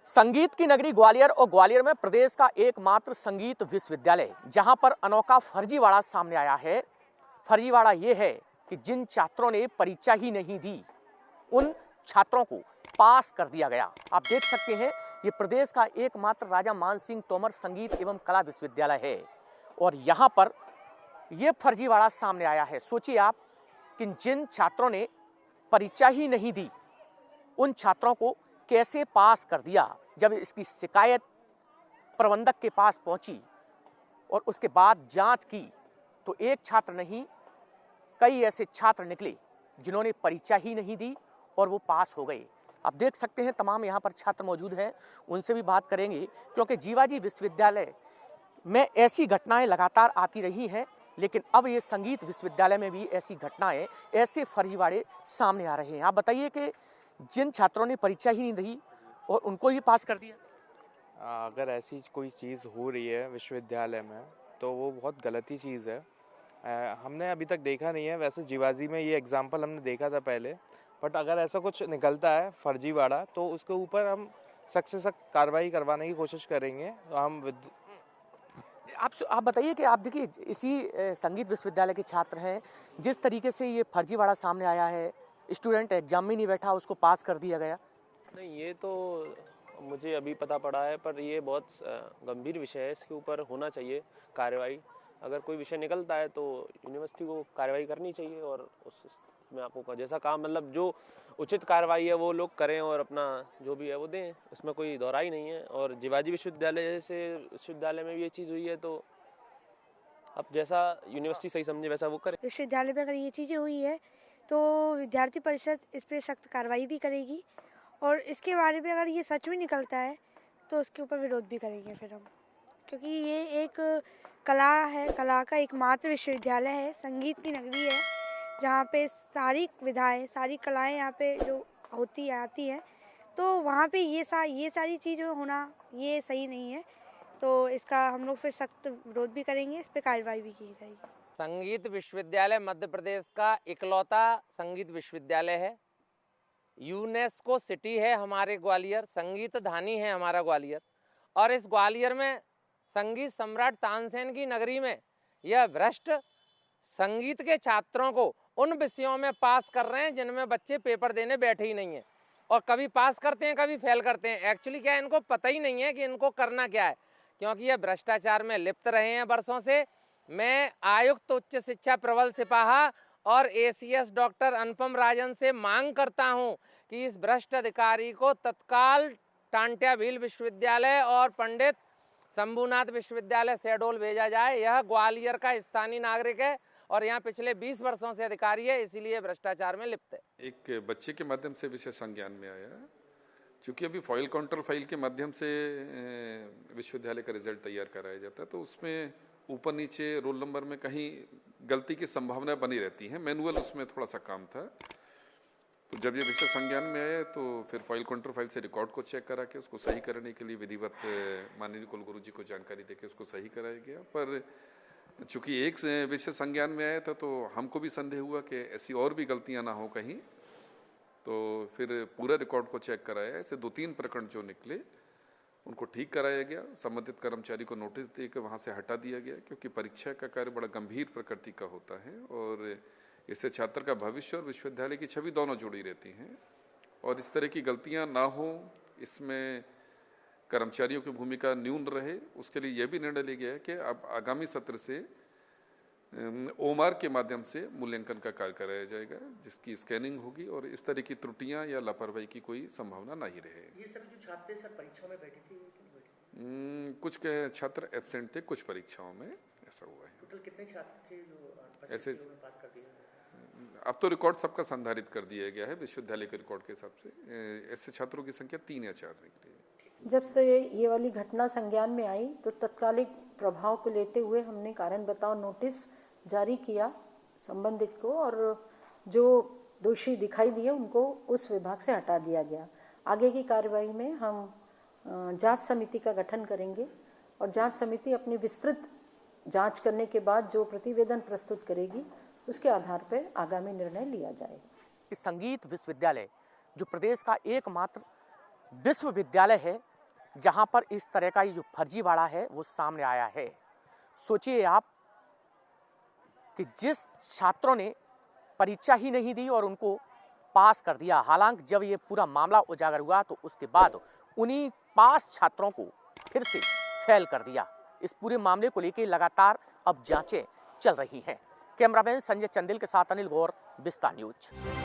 संगीत की नगरी ग्वालियर और ग्वालियर में प्रदेश का एकमात्र संगीत विश्वविद्यालय, जहां पर अनोखा फर्जीवाड़ा सामने आया है। फर्जीवाड़ा ये है कि जिन छात्रों ने परीक्षा ही नहीं दी, उन छात्रों को पास कर दिया गया। आप देख सकते हैं, ये प्रदेश का एकमात्र राजा मानसिंह तोमर संगीत एवं कला विश्वविद्यालय है और यहाँ पर ये फर्जीवाड़ा सामने आया है। सोचिए आप कि जिन छात्रों ने परीक्षा ही नहीं दी, उन छात्रों को कैसे पास कर दिया। जब इसकी शिकायत प्रबंधक के पास पहुंची और उसके बाद जांच की, तो एक छात्र नहीं, कई ऐसे छात्र निकले जिन्होंने परीक्षा ही नहीं दी और वो पास हो गए। आप देख सकते हैं, तमाम यहाँ पर छात्र मौजूद हैं, उनसे भी बात करेंगे, क्योंकि जीवाजी विश्वविद्यालय में ऐसी घटनाएं लगातार आती रही हैं, लेकिन अब ये संगीत विश्वविद्यालय में भी ऐसी घटनाएं, ऐसे फर्जीवाड़े सामने आ रहे हैं। आप बताइए कि जिन छात्रों ने परीक्षा ही नहीं दी और उनको ही पास कर दिया। अगर ऐसी कोई चीज़ हो रही है विश्वविद्यालय में तो वो बहुत गलत ही चीज़ है। हमने अभी तक देखा नहीं है, वैसे जीवाजी में ये एग्जाम्पल हमने देखा था पहले, बट अगर ऐसा कुछ निकलता है फर्जीवाड़ा तो उसके ऊपर हम सख्त से सख्त कार्रवाई करवाने की कोशिश करेंगे। आप बताइए कि आप देखिए, इसी संगीत विश्वविद्यालय के छात्र हैं, जिस तरीके से ये फर्जीवाड़ा सामने आया है, स्टूडेंट एग्जाम में नहीं बैठा, उसको पास कर दिया गया। नहीं, ये तो मुझे अभी पता पड़ा है, पर ये बहुत गंभीर विषय है, इसके ऊपर होना चाहिए कार्रवाई। अगर कोई विषय निकलता है तो यूनिवर्सिटी को कार्रवाई करनी चाहिए और उस में आपको जैसा काम, मतलब जो उचित कार्रवाई है वो लोग करें और अपना जो भी है वो दें, इसमें कोई दोहराई नहीं है। और जीवाजी विश्वविद्यालय जैसे विश्वविद्यालय में भी ये चीज़ हुई है, तो अब जैसा यूनिवर्सिटी सही समझे वैसा वो करे। विश्वविद्यालय में अगर ये चीज़ें हुई है तो विद्यार्थी परिषद इस पर सख्त कार्रवाई भी करेगी और इसके बारे में अगर ये सच में निकलता है तो उसके ऊपर विरोध भी करेंगे फिर हम, क्योंकि ये एक कला है, कला का एकमात्र विश्वविद्यालय है, संगीत की नगरी है, जहाँ पे सारी विधाएं, सारी कलाएं यहाँ पे जो होती आती हैं, तो वहाँ पे ये सारी चीज़ें होना ये सही नहीं है। तो इसका हम लोग फिर सख्त विरोध भी करेंगे, इस पर कार्रवाई भी की जाएगी। संगीत विश्वविद्यालय मध्य प्रदेश का इकलौता संगीत विश्वविद्यालय है। यूनेस्को सिटी है हमारे ग्वालियर, संगीत धानी है हमारा ग्वालियर, और इस ग्वालियर में संगीत सम्राट तानसेन की नगरी में यह भ्रष्ट संगीत के छात्रों को उन विषयों में पास कर रहे हैं जिनमें बच्चे पेपर देने बैठे ही नहीं हैं, और कभी पास करते हैं कभी फेल करते हैं। एक्चुअली क्या है, इनको पता ही नहीं है कि इनको करना क्या है, क्योंकि ये भ्रष्टाचार में लिप्त रहे हैं वर्षों से। मैं आयुक्त उच्च शिक्षा प्रबल सिपाहा और एसीएस डॉक्टर अनुपम राजन से मांग करता हूं कि इस भ्रष्ट अधिकारी को तत्काल टांट्या भील विश्वविद्यालय और पंडित शंभुनाथ विश्वविद्यालय शहडोल भेजा जाए। यह ग्वालियर का स्थानीय नागरिक है और यहाँ पिछले 20 वर्षों से अधिकारी है, इसीलिए भ्रष्टाचार में लिप्त है। एक बच्चे के माध्यम से विषय संज्ञान में आया, चूंकि अभी फॉइल काउंटर फाइल के माध्यम से विश्वविद्यालय का रिजल्ट तैयार कराया जाता है, तो उसमें ऊपर नीचे रोल नंबर में कहीं गलती की संभावना बनी रहती है। मैनुअल उसमें थोड़ा सा काम था, तो जब ये विषय संज्ञान में आया तो फिर फाइल काउंटर फाइल से रिकॉर्ड को चेक करा के उसको सही करने के लिए विधिवत माननीय कुलगुरु जी को जानकारी देके उसको सही कराया गया। पर चूंकि एक विषय संज्ञान में आया था तो हमको भी संदेह हुआ कि ऐसी और भी गलतियां ना हो कहीं, तो फिर पूरा रिकॉर्ड को चेक कराया। ऐसे 2-3 प्रकरण जो निकले उनको ठीक कराया गया। संबंधित कर्मचारी को नोटिस देकर वहाँ से हटा दिया गया, क्योंकि परीक्षा का कार्य बड़ा गंभीर प्रकृति का होता है और इससे छात्र का भविष्य और विश्वविद्यालय की छवि दोनों जुड़ी रहती हैं। और इस तरह की गलतियाँ ना हो, इसमें कर्मचारियों की भूमिका न्यून रहे, उसके लिए यह भी निर्णय लिया गया है कि अब आगामी सत्र से ओमार के माध्यम से मूल्यांकन का कार्य कराया जाएगा, जिसकी स्कैनिंग होगी और इस तरह की त्रुटियां या लापरवाही की कोई संभावना नहीं रहे। ये सब जो छात्र सर परीक्षा में बैठे थे, कुछ के छात्र एब्सेंट थे, कुछ परीक्षाओं में ऐसा हुआ है। टोटल कितने छात्र थे जो ऐसे पास कर दिए? अब तो रिकॉर्ड सबका संधारित कर दिया गया है विश्वविद्यालय के रिकॉर्ड के हिसाब से। ऐसे छात्रों की संख्या 3 या 4 निकली है। जब से ये वाली घटना संज्ञान में आई तो तत्कालिक प्रभाव को लेते हुए हमने कारण बताओ नोटिस जारी किया संबंधित को, और जो दोषी दिखाई दिए उनको उस विभाग से हटा दिया गया। आगे की कार्रवाई में हम जांच समिति का गठन करेंगे और जांच समिति अपनी विस्तृत जांच करने के बाद जो प्रतिवेदन प्रस्तुत करेगी उसके आधार पर आगामी निर्णय लिया जाएगा। संगीत विश्वविद्यालय जो प्रदेश का एकमात्र विश्वविद्यालय है, जहां पर इस तरह का ये जो फर्जीवाड़ा है वो सामने आया है। सोचिए आप कि जिस छात्रों ने परीक्षा ही नहीं दी और उनको पास कर दिया, हालांकि जब ये पूरा मामला उजागर हुआ तो उसके बाद उन्हीं पास छात्रों को फिर से फेल कर दिया। इस पूरे मामले को लेकर लगातार अब जांचें चल रही हैं। कैमरामैन संजय चंदेल के साथ अनिल गौर, विस्तार न्यूज।